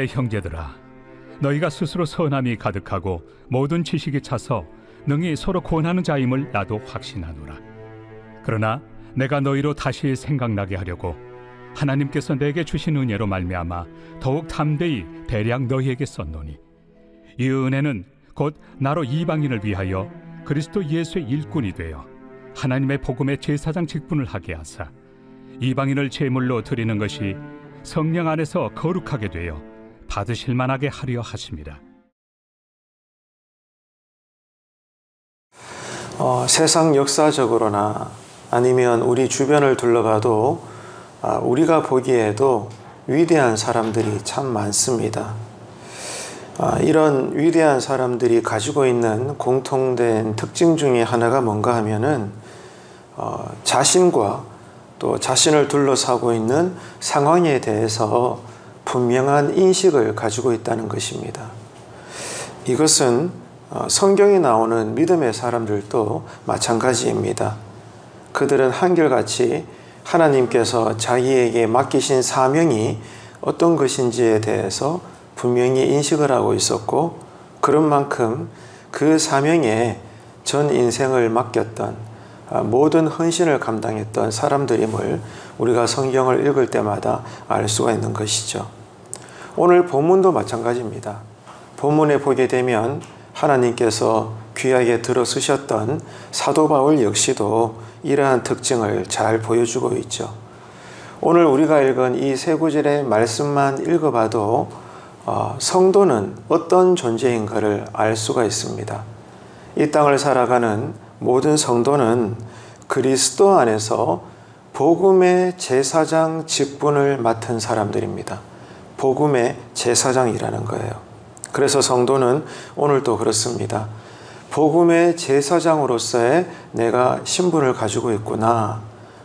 내 형제들아, 너희가 스스로 선함이 가득하고 모든 지식이 차서 능히 서로 권하는 자임을 나도 확신하노라. 그러나 내가 너희로 다시 생각나게 하려고 하나님께서 내게 주신 은혜로 말미암아 더욱 담대히 대량 너희에게 썼노니, 이 은혜는 곧 나로 이방인을 위하여 그리스도 예수의 일꾼이 되어 하나님의 복음의 제사장 직분을 하게 하사 이방인을 제물로 드리는 것이 성령 안에서 거룩하게 되어 받으실 만하게 하려 하심이라. 세상 역사적으로나 아니면 우리 주변을 둘러봐도 우리가 보기에도 위대한 사람들이 참 많습니다. 이런 위대한 사람들이 가지고 있는 공통된 특징 중에 하나가 뭔가 하면은 자신과 또 자신을 둘러싸고 있는 상황에 대해서 분명한 인식을 가지고 있다는 것입니다. 이것은 성경에 나오는 믿음의 사람들도 마찬가지입니다. 그들은 한결같이 하나님께서 자기에게 맡기신 사명이 어떤 것인지에 대해서 분명히 인식을 하고 있었고, 그런 만큼 그 사명에 전 인생을 맡겼던, 모든 헌신을 감당했던 사람들임을 우리가 성경을 읽을 때마다 알 수가 있는 것이죠. 오늘 본문도 마찬가지입니다. 본문에 보게 되면 하나님께서 귀하게 들어쓰셨던 사도 바울 역시도 이러한 특징을 잘 보여주고 있죠. 오늘 우리가 읽은 이 세 구절의 말씀만 읽어봐도 성도는 어떤 존재인가를 알 수가 있습니다. 이 땅을 살아가는 모든 성도는 그리스도 안에서 복음의 제사장 직분을 맡은 사람들입니다. 복음의 제사장이라는 거예요. 그래서 성도는 오늘도 그렇습니다. 복음의 제사장으로서의 내가 신분을 가지고 있구나.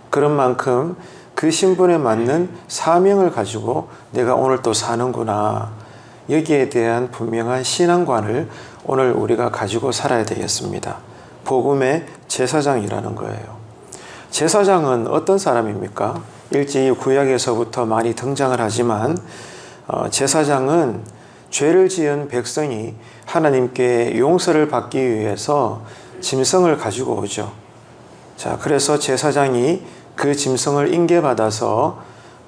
그런 만큼 그 신분에 맞는 사명을 가지고 내가 오늘 또 사는구나. 여기에 대한 분명한 신앙관을 오늘 우리가 가지고 살아야 되겠습니다. 복음의 제사장이라는 거예요. 제사장은 어떤 사람입니까? 일찍이 구약에서부터 많이 등장을 하지만 제사장은 죄를 지은 백성이 하나님께 용서를 받기 위해서 짐승을 가지고 오죠. 자, 그래서 제사장이 그 짐승을 인계받아서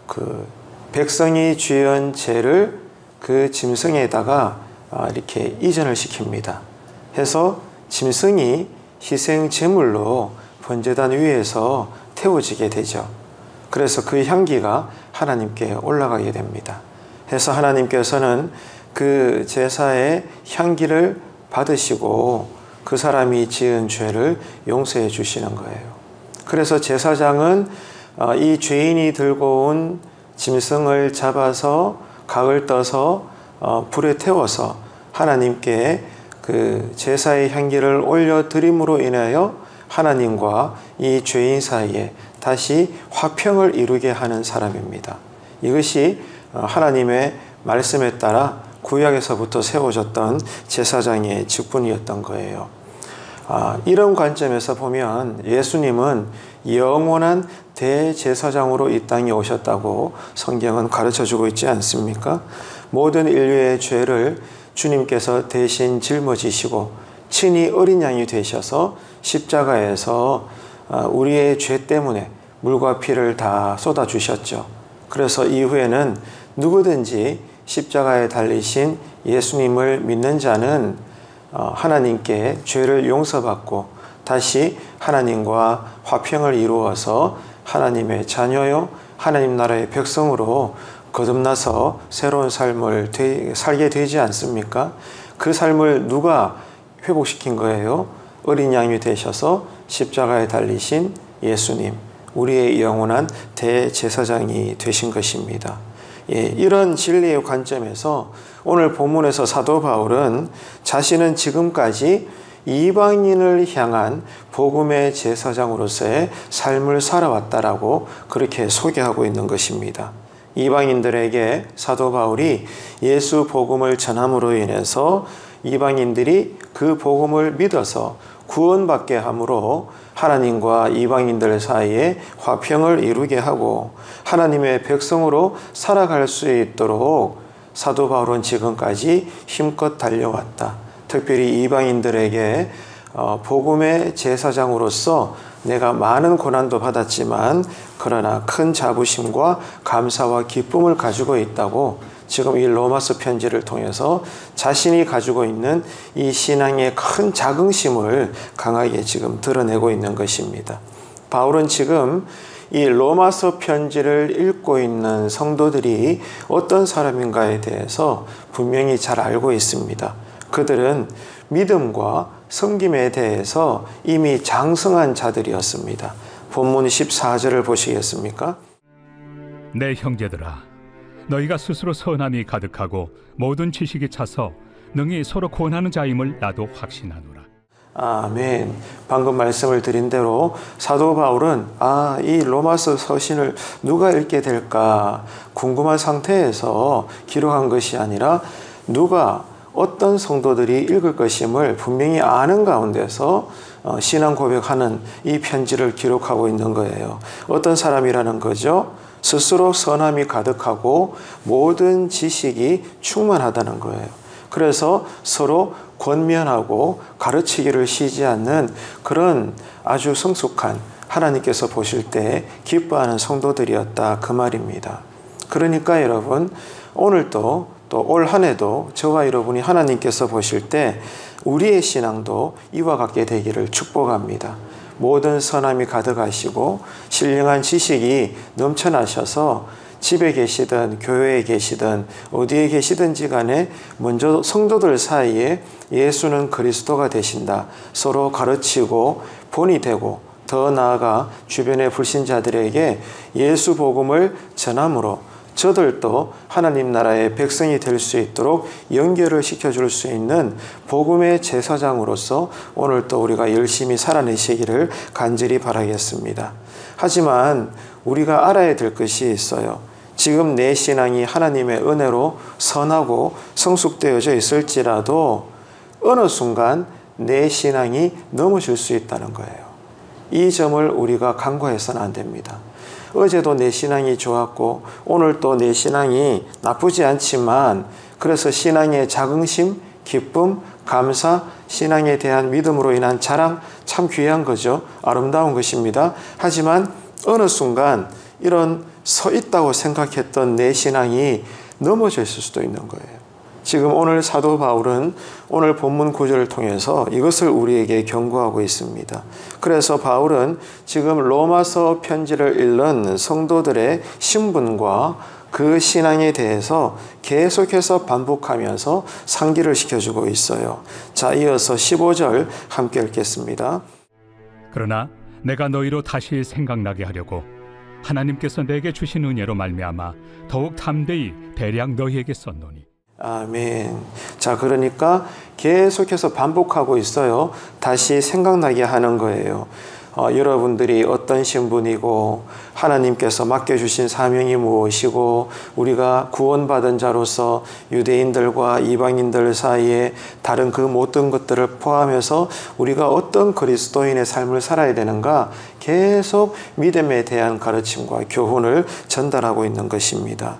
그 백성이 지은 죄를 그 짐승에다가 이렇게 이전을 시킵니다. 해서 짐승이 희생 제물로 번제단 위에서 태워지게 되죠. 그래서 그 향기가 하나님께 올라가게 됩니다. 해서 하나님께서는 그 제사의 향기를 받으시고 그 사람이 지은 죄를 용서해 주시는 거예요. 그래서 제사장은 이 죄인이 들고 온 짐승을 잡아서 각을 떠서 불에 태워서 하나님께 그 제사의 향기를 올려드림으로 인하여 하나님과 이 죄인 사이에 다시 화평을 이루게 하는 사람입니다. 이것이 하나님의 말씀에 따라 구약에서부터 세워졌던 제사장의 직분이었던 거예요. 이런 관점에서 보면 예수님은 영원한 대제사장으로 이 땅에 오셨다고 성경은 가르쳐주고 있지 않습니까? 모든 인류의 죄를 주님께서 대신 짊어지시고 친히 어린 양이 되셔서 십자가에서 우리의 죄 때문에 물과 피를 다 쏟아주셨죠. 그래서 이후에는 누구든지 십자가에 달리신 예수님을 믿는 자는 하나님께 죄를 용서받고 다시 하나님과 화평을 이루어서 하나님의 자녀요 하나님 나라의 백성으로 거듭나서 새로운 삶을 살게 되지 않습니까? 그 삶을 누가 회복시킨 거예요? 어린 양이 되셔서 십자가에 달리신 예수님, 우리의 영원한 대제사장이 되신 것입니다. 이런 진리의 관점에서 오늘 본문에서 사도 바울은 자신은 지금까지 이방인을 향한 복음의 제사장으로서의 삶을 살아왔다라고 그렇게 소개하고 있는 것입니다. 이방인들에게 사도 바울이 예수 복음을 전함으로 인해서 이방인들이 그 복음을 믿어서 구원받게 함으로 하나님과 이방인들 사이에 화평을 이루게 하고 하나님의 백성으로 살아갈 수 있도록 사도 바울은 지금까지 힘껏 달려왔다. 특별히 이방인들에게 복음의 제사장으로서 내가 많은 고난도 받았지만 그러나 큰 자부심과 감사와 기쁨을 가지고 있다고 지금 이 로마서 편지를 통해서 자신이 가지고 있는 이 신앙의 큰 자긍심을 강하게 지금 드러내고 있는 것입니다. 바울은 지금 이 로마서 편지를 읽고 있는 성도들이 어떤 사람인가에 대해서 분명히 잘 알고 있습니다. 그들은 믿음과 섬김에 대해서 이미 장성한 자들이었습니다. 본문 14절을 보시겠습니까? 내 형제들아, 너희가 스스로 선함이 가득하고 모든 지식이 차서 능히 서로 구원하는 자임을 나도 확신하노라. 아멘. 방금 말씀을 드린 대로 사도 바울은 이 로마서 서신을 누가 읽게 될까 궁금한 상태에서 기록한 것이 아니라 누가 어떤 성도들이 읽을 것임을 분명히 아는 가운데서 신앙 고백하는 이 편지를 기록하고 있는 거예요. 어떤 사람이라는 거죠? 스스로 선함이 가득하고 모든 지식이 충만하다는 거예요. 그래서 서로 권면하고 가르치기를 쉬지 않는 그런 아주 성숙한 하나님께서 보실 때 기뻐하는 성도들이었다 그 말입니다. 그러니까 여러분 오늘도 또 올 한 해도 저와 여러분이 하나님께서 보실 때 우리의 신앙도 이와 같게 되기를 축복합니다. 모든 선함이 가득하시고 신령한 지식이 넘쳐나셔서 집에 계시든 교회에 계시든 어디에 계시든지 간에 먼저 성도들 사이에 예수는 그리스도가 되신다. 서로 가르치고 본이 되고 더 나아가 주변의 불신자들에게 예수 복음을 전함으로 저들도 하나님 나라의 백성이 될 수 있도록 연결을 시켜줄 수 있는 복음의 제사장으로서 오늘 또 우리가 열심히 살아내시기를 간절히 바라겠습니다. 하지만 우리가 알아야 될 것이 있어요. 지금 내 신앙이 하나님의 은혜로 선하고 성숙되어져 있을지라도 어느 순간 내 신앙이 넘어질 수 있다는 거예요. 이 점을 우리가 간과해서는 안 됩니다. 어제도 내 신앙이 좋았고 오늘 또 내 신앙이 나쁘지 않지만 그래서 신앙의 자긍심, 기쁨, 감사, 신앙에 대한 믿음으로 인한 자랑 참 귀한 거죠. 아름다운 것입니다. 하지만 어느 순간 이런 서 있다고 생각했던 내 신앙이 넘어져 있을 수도 있는 거예요. 지금 오늘 사도 바울은 오늘 본문 구절을 통해서 이것을 우리에게 경고하고 있습니다. 그래서 바울은 지금 로마서 편지를 읽는 성도들의 신분과 그 신앙에 대해서 계속해서 반복하면서 상기를 시켜주고 있어요. 자, 이어서 15절 함께 읽겠습니다. 그러나 내가 너희로 다시 생각나게 하려고 하나님께서 내게 주신 은혜로 말미암아 더욱 담대히 대량 너희에게 썼노니. 아멘. 자, 그러니까 계속해서 반복하고 있어요. 다시 생각나게 하는 거예요. 여러분들이 어떤 신분이고 하나님께서 맡겨주신 사명이 무엇이고 우리가 구원받은 자로서 유대인들과 이방인들 사이에 다른 그 모든 것들을 포함해서 우리가 어떤 그리스도인의 삶을 살아야 되는가 계속 믿음에 대한 가르침과 교훈을 전달하고 있는 것입니다.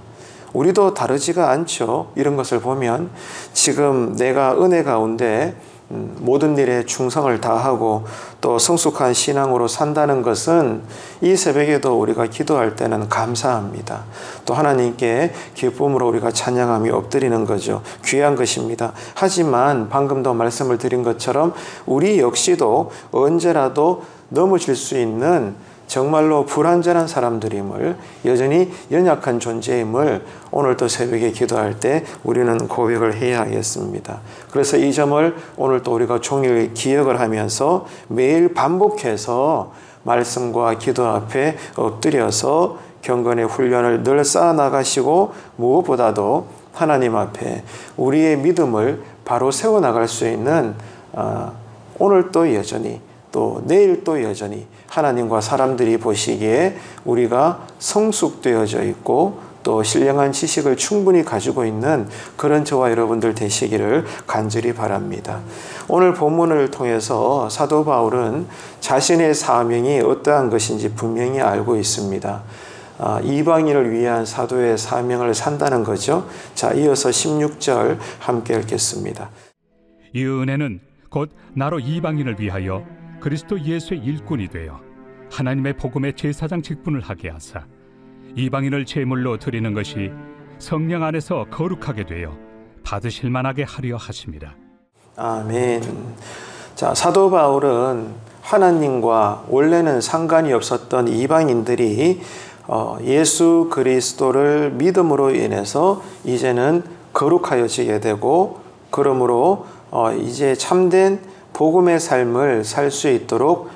우리도 다르지가 않죠. 이런 것을 보면 지금 내가 은혜 가운데 모든 일에 충성을 다하고 또 성숙한 신앙으로 산다는 것은 이 새벽에도 우리가 기도할 때는 감사합니다. 또 하나님께 기쁨으로 우리가 찬양하며 엎드리는 거죠. 귀한 것입니다. 하지만 방금도 말씀을 드린 것처럼 우리 역시도 언제라도 넘어질 수 있는 정말로 불완전한 사람들임을, 여전히 연약한 존재임을 오늘도 새벽에 기도할 때 우리는 고백을 해야 하겠습니다. 그래서 이 점을 오늘 또 우리가 종일 기억을 하면서 매일 반복해서 말씀과 기도 앞에 엎드려서 경건의 훈련을 늘 쌓아나가시고 무엇보다도 하나님 앞에 우리의 믿음을 바로 세워나갈 수 있는 오늘 또 여전히 또 내일 또 여전히 하나님과 사람들이 보시기에 우리가 성숙되어져 있고 또 신령한 지식을 충분히 가지고 있는 그런 저와 여러분들 되시기를 간절히 바랍니다. 오늘 본문을 통해서 사도 바울은 자신의 사명이 어떠한 것인지 분명히 알고 있습니다. 이방인을 위한 사도의 사명을 산다는 거죠. 자, 이어서 16절 함께 읽겠습니다. 이 은혜는 곧 나로 이방인을 위하여 그리스도 예수의 일꾼이 되어 하나님의 복음의 제사장 직분을 하게 하사 이방인을 제물로 드리는 것이 성령 안에서 거룩하게 되어 받으실 만하게 하려 하심이라. 아멘. 자, 사도 바울은 하나님과 원래는 상관이 없었던 이방인들이 예수 그리스도를 믿음으로 인해서 이제는 거룩하여지게 되고, 그러므로 이제 참된 복음의 삶을 살 수 있도록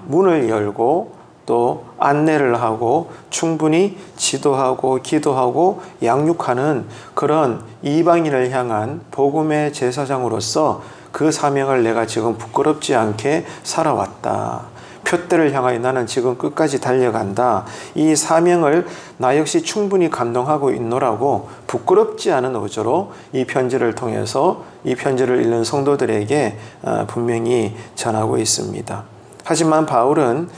문을 열고 또 안내를 하고 충분히 지도하고 기도하고 양육하는 그런 이방인을 향한 복음의 제사장으로서 그 사명을 내가 지금 부끄럽지 않게 살아왔다. 표대를 향하여 나는 지금 끝까지 달려간다. 이 사명을 나 역시 충분히 감당하고 있노라고 부끄럽지 않은 어조로 이 편지를 통해서 이 편지를 읽는 성도들에게 분명히 전하고 있습니다. 하지만 바울은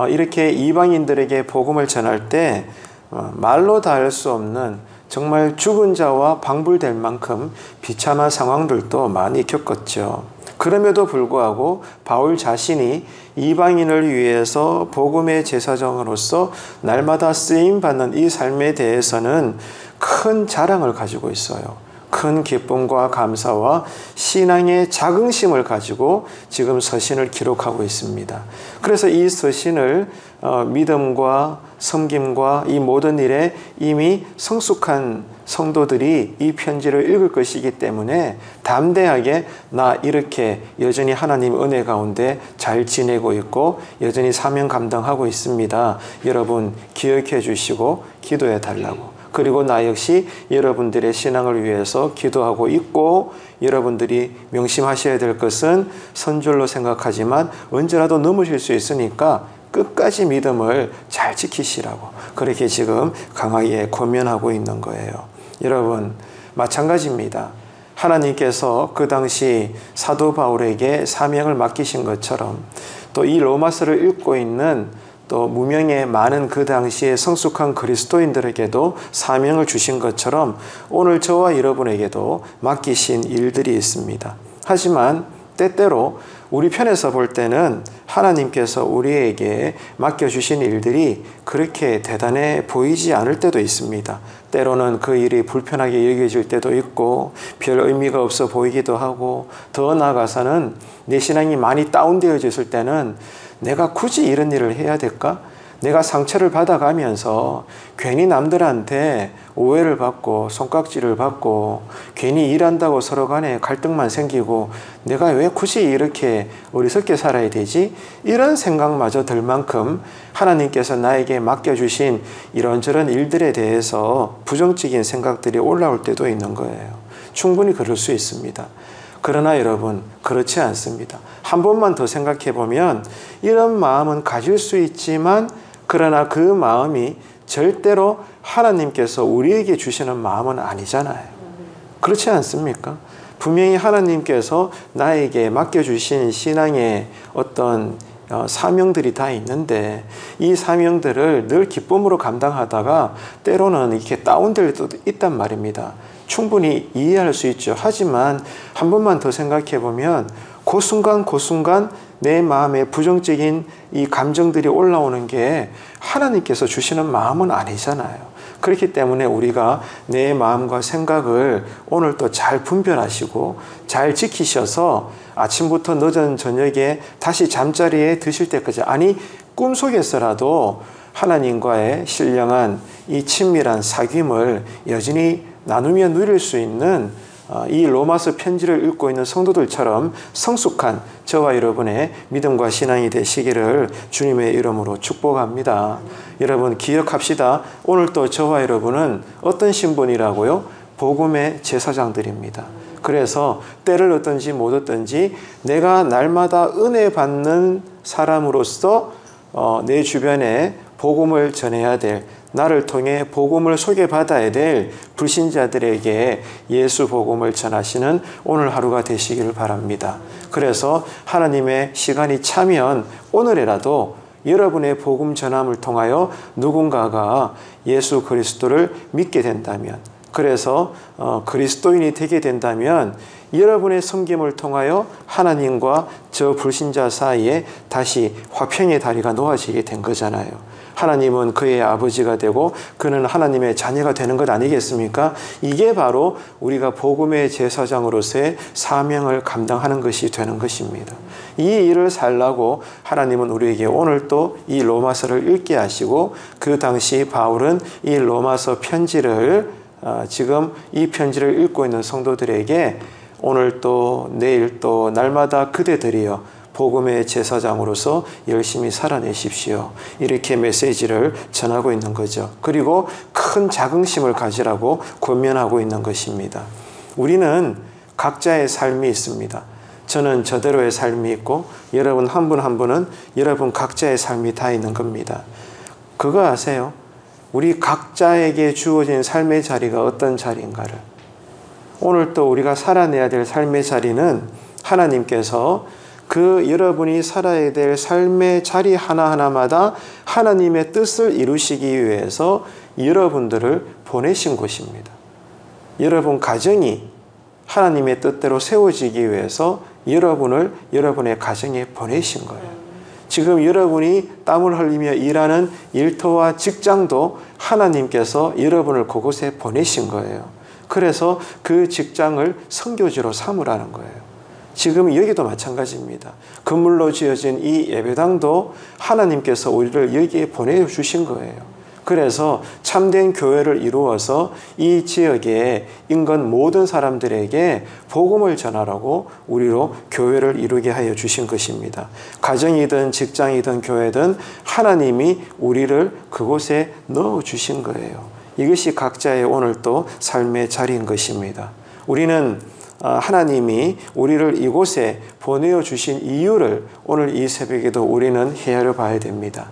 이렇게 이방인들에게 복음을 전할 때 말로 다 할 수 없는 정말 죽은 자와 방불될 만큼 비참한 상황들도 많이 겪었죠. 그럼에도 불구하고 바울 자신이 이방인을 위해서 복음의 제사장으로서 날마다 쓰임받는 이 삶에 대해서는 큰 자랑을 가지고 있어요. 큰 기쁨과 감사와 신앙의 자긍심을 가지고 지금 서신을 기록하고 있습니다. 그래서 이 서신을 믿음과 섬김과 이 모든 일에 이미 성숙한 성도들이 이 편지를 읽을 것이기 때문에 담대하게 나 이렇게 여전히 하나님 은혜 가운데 잘 지내고 있고 여전히 사명 감당하고 있습니다. 여러분 기억해 주시고 기도해 달라고. 그리고 나 역시 여러분들의 신앙을 위해서 기도하고 있고, 여러분들이 명심하셔야 될 것은 선줄로 생각하지만 언제라도 넘으실 수 있으니까 끝까지 믿음을 잘 지키시라고 그렇게 지금 강하게 권면하고 있는 거예요. 여러분 마찬가지입니다. 하나님께서 그 당시 사도 바울에게 사명을 맡기신 것처럼 또 이 로마서를 읽고 있는 또 무명의 많은 그 당시에 성숙한 그리스도인들에게도 사명을 주신 것처럼 오늘 저와 여러분에게도 맡기신 일들이 있습니다. 하지만 때때로 우리 편에서 볼 때는 하나님께서 우리에게 맡겨주신 일들이 그렇게 대단해 보이지 않을 때도 있습니다. 때로는 그 일이 불편하게 여겨질 때도 있고 별 의미가 없어 보이기도 하고, 더 나아가서는 내 신앙이 많이 다운되어졌을 때는 내가 굳이 이런 일을 해야 될까? 내가 상처를 받아가면서 괜히 남들한테 오해를 받고 손깍지를 받고 괜히 일한다고 서로 간에 갈등만 생기고 내가 왜 굳이 이렇게 어리석게 살아야 되지? 이런 생각마저 들 만큼 하나님께서 나에게 맡겨주신 이런저런 일들에 대해서 부정적인 생각들이 올라올 때도 있는 거예요. 충분히 그럴 수 있습니다. 그러나 여러분 그렇지 않습니다. 한 번만 더 생각해 보면 이런 마음은 가질 수 있지만 그러나 그 마음이 절대로 하나님께서 우리에게 주시는 마음은 아니잖아요. 그렇지 않습니까? 분명히 하나님께서 나에게 맡겨주신 신앙의 어떤 사명들이 다 있는데 이 사명들을 늘 기쁨으로 감당하다가 때로는 이렇게 다운될 때도 있단 말입니다. 충분히 이해할 수 있죠. 하지만 한 번만 더 생각해 보면 그 순간 내 마음에 부정적인 이 감정들이 올라오는 게 하나님께서 주시는 마음은 아니잖아요. 그렇기 때문에 우리가 내 마음과 생각을 오늘 또 잘 분별하시고 잘 지키셔서 아침부터 늦은 저녁에 다시 잠자리에 드실 때까지, 아니 꿈속에서라도 하나님과의 신령한 이 친밀한 사귐을 여전히 나누며 누릴 수 있는 이 로마서 편지를 읽고 있는 성도들처럼 성숙한 저와 여러분의 믿음과 신앙이 되시기를 주님의 이름으로 축복합니다. 여러분 기억합시다. 오늘 또 저와 여러분은 어떤 신분이라고요? 복음의 제사장들입니다. 그래서 때를 얻든지 못 얻든지 내가 날마다 은혜 받는 사람으로서 내 주변에 복음을 전해야 될, 나를 통해 복음을 소개받아야 될 불신자들에게 예수 복음을 전하시는 오늘 하루가 되시기를 바랍니다. 그래서 하나님의 시간이 차면 오늘이라도 여러분의 복음 전함을 통하여 누군가가 예수 그리스도를 믿게 된다면, 그래서 그리스도인이 되게 된다면 여러분의 섬김을 통하여 하나님과 저 불신자 사이에 다시 화평의 다리가 놓아지게 된 거잖아요. 하나님은 그의 아버지가 되고 그는 하나님의 자녀가 되는 것 아니겠습니까? 이게 바로 우리가 복음의 제사장으로서의 사명을 감당하는 것이 되는 것입니다. 이 일을 살라고 하나님은 우리에게 오늘 또 이 로마서를 읽게 하시고, 그 당시 바울은 이 로마서 편지를 지금 이 편지를 읽고 있는 성도들에게 오늘 또 내일 또 날마다 그대들이여 복음의 제사장으로서 열심히 살아내십시오, 이렇게 메시지를 전하고 있는 거죠. 그리고 큰 자긍심을 가지라고 권면하고 있는 것입니다. 우리는 각자의 삶이 있습니다. 저는 저대로의 삶이 있고 여러분 한 분 한 분은 여러분 각자의 삶이 다 있는 겁니다. 그거 아세요? 우리 각자에게 주어진 삶의 자리가 어떤 자리인가를, 오늘 또 우리가 살아내야 될 삶의 자리는 하나님께서 그 여러분이 살아야 될 삶의 자리 하나하나마다 하나님의 뜻을 이루시기 위해서 여러분들을 보내신 곳입니다. 여러분 가정이 하나님의 뜻대로 세워지기 위해서 여러분을 여러분의 가정에 보내신 거예요. 지금 여러분이 땀을 흘리며 일하는 일터와 직장도 하나님께서 여러분을 그곳에 보내신 거예요. 그래서 그 직장을 선교지로 삼으라는 거예요. 지금 여기도 마찬가지입니다. 건물로 지어진 이 예배당도 하나님께서 우리를 여기에 보내주신 거예요. 그래서 참된 교회를 이루어서 이 지역의 인근 모든 사람들에게 복음을 전하라고 우리로 교회를 이루게 하여 주신 것입니다. 가정이든 직장이든 교회든 하나님이 우리를 그곳에 넣어주신 거예요. 이것이 각자의 오늘 또 삶의 자리인 것입니다. 우리는 하나님이 우리를 이곳에 보내어 주신 이유를 오늘 이 새벽에도 우리는 헤아려 봐야 됩니다.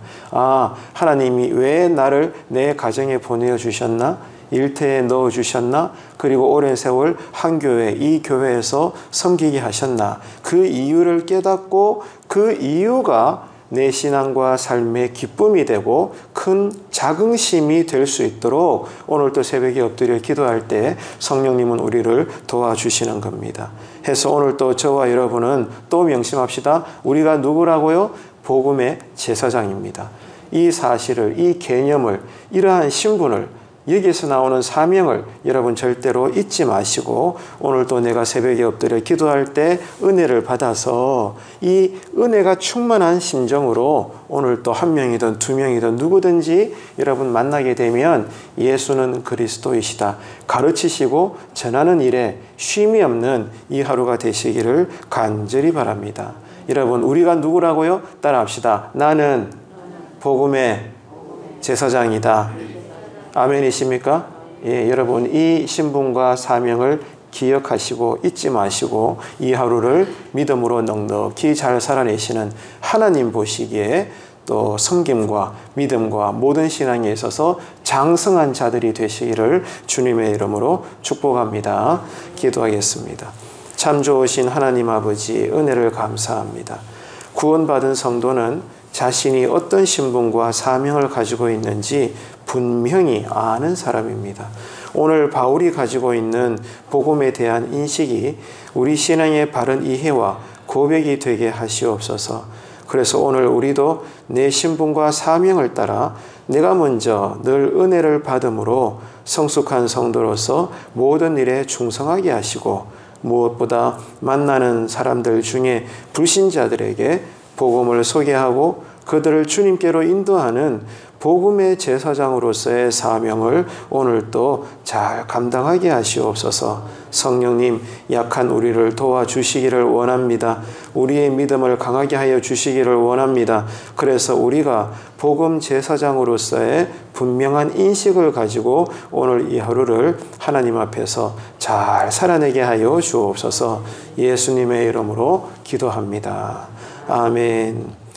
하나님이 왜 나를 내 가정에 보내어 주셨나? 일터에 넣어 주셨나? 그리고 오랜 세월 한 교회, 이 교회에서 섬기게 하셨나? 그 이유를 깨닫고 그 이유가 내 신앙과 삶의 기쁨이 되고 큰 자긍심이 될 수 있도록 오늘도 새벽에 엎드려 기도할 때 성령님은 우리를 도와주시는 겁니다. 해서 오늘도 저와 여러분은 또 명심합시다. 우리가 누구라고요? 복음의 제사장입니다. 이 사실을, 이 개념을, 이러한 신분을, 여기에서 나오는 사명을 여러분 절대로 잊지 마시고 오늘도 내가 새벽에 엎드려 기도할 때 은혜를 받아서 이 은혜가 충만한 심정으로 오늘 또 한 명이든 두 명이든 누구든지 여러분 만나게 되면 예수는 그리스도이시다 가르치시고 전하는 일에 쉼이 없는 이 하루가 되시기를 간절히 바랍니다. 여러분 우리가 누구라고요? 따라합시다. 나는 복음의 제사장이다. 아멘이십니까? 예, 여러분 이 신분과 사명을 기억하시고 잊지 마시고 이 하루를 믿음으로 넉넉히 잘 살아내시는 하나님 보시기에 또 섬김과 믿음과 모든 신앙에 있어서 장성한 자들이 되시기를 주님의 이름으로 축복합니다. 기도하겠습니다. 참 좋으신 하나님 아버지 은혜를 감사합니다. 구원받은 성도는 자신이 어떤 신분과 사명을 가지고 있는지 분명히 아는 사람입니다. 오늘 바울이 가지고 있는 복음에 대한 인식이 우리 신앙의 바른 이해와 고백이 되게 하시옵소서. 그래서 오늘 우리도 내 신분과 사명을 따라 내가 먼저 늘 은혜를 받음으로 성숙한 성도로서 모든 일에 충성하게 하시고 무엇보다 만나는 사람들 중에 불신자들에게 복음을 소개하고 그들을 주님께로 인도하는 복음의 제사장으로서의 사명을 오늘 또 잘 감당하게 하시옵소서. 성령님 약한 우리를 도와주시기를 원합니다. 우리의 믿음을 강하게 하여 주시기를 원합니다. 그래서 우리가 복음 제사장으로서의 분명한 인식을 가지고 오늘 이 하루를 하나님 앞에서 잘 살아내게 하여 주옵소서. 예수님의 이름으로 기도합니다. 아멘.